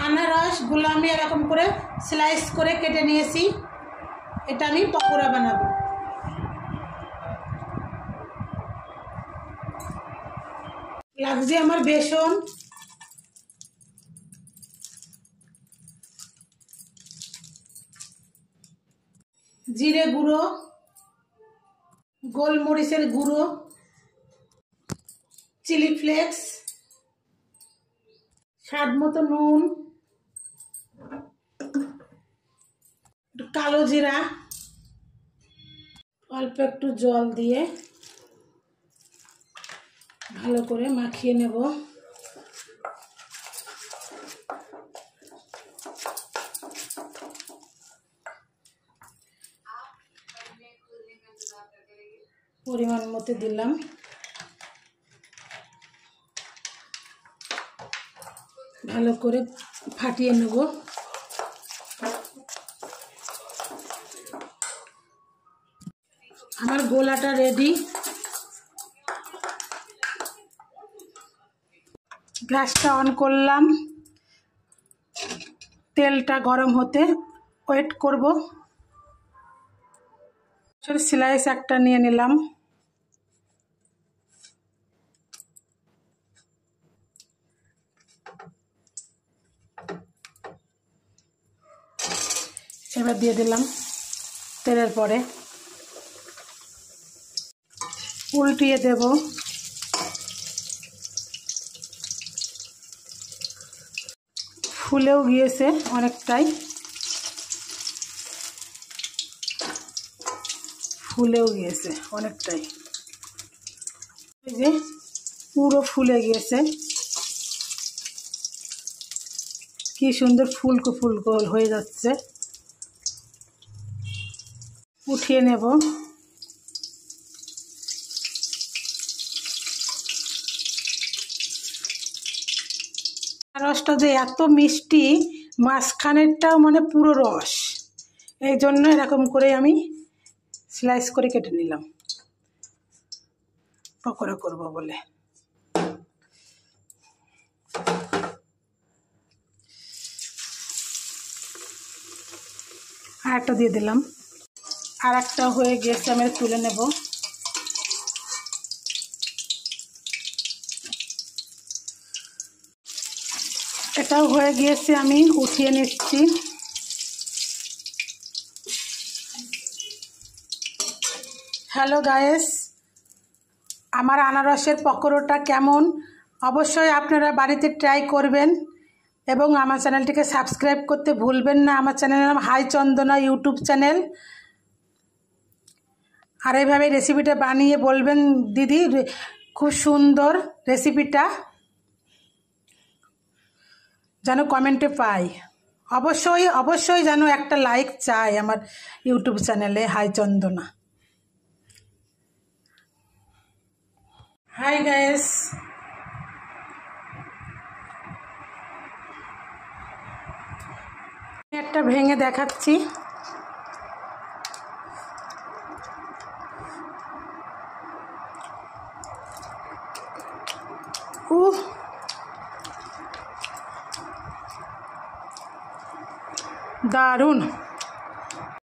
আনারসগুলো আমি এরকম করে স্লাইস করে কেটে নিয়েছি। এটা আমি পকোড়া বানাবো। লাগছে আমার বেসন, জিরে গুঁড়ো, গোলমরিচের গুঁড়ো, চিলি ফ্লেক্স, স্বাদ মতো নুন, কালো জিরা, অল্প একটু জল দিয়ে ভালো করে মাখিয়ে নেব। পরিমাণ মতো দিলাম। ভালো করে ফাটিয়ে নেব। আমার গোলাটা রেডি। গ্যাসটা অন করলাম, তেলটা গরম হতে ওয়েট করব। স্লাইস একটা নিয়ে নিলাম। এবার দিয়ে দিলাম তেলের পরে, উল্টিয়ে দেব। ফুলেও গিয়েছে অনেকটাই, ফুলেও গিয়েছে অনেকটাই। এই যে পুরো ফুলে গিয়েছে, কি সুন্দর ফুলকো ফুলকো হয়ে যাচ্ছে। উঠিয়ে নেব। রসটা যে এত মিষ্টি, মাঝখানেরটাও মানে পুরো রস, এই জন্য এরকম করে আমি স্লাইস করে কেটে নিলাম পকোড়া করব বলে। আর একটা দিয়ে দিলাম। আর একটা হয়ে গিয়েছে, আমি তুলে নেব। এটাও হয়ে গিয়েছে, আমি উঠিয়ে নিচ্ছি। হ্যালো গাইস, আমার আনারসের পকোড়াটা কেমন অবশ্যই আপনারা বাড়িতে ট্রাই করবেন এবং আমার চ্যানেলটিকে সাবস্ক্রাইব করতে ভুলবেন না। আমার চ্যানেলের নাম হাই চন্দনা ইউটিউব চ্যানেল। আর এইভাবে রেসিপিটা বানিয়ে বলবেন দিদি খুব সুন্দর রেসিপিটা, যেন কমেন্টে পাই। অবশ্যই অবশ্যই যেন একটা লাইক চাই আমার ইউটিউব চ্যানেলে হাই চন্দনা। হাই গাইস, একটা ভেঙে দেখাচ্ছি। দারুণ।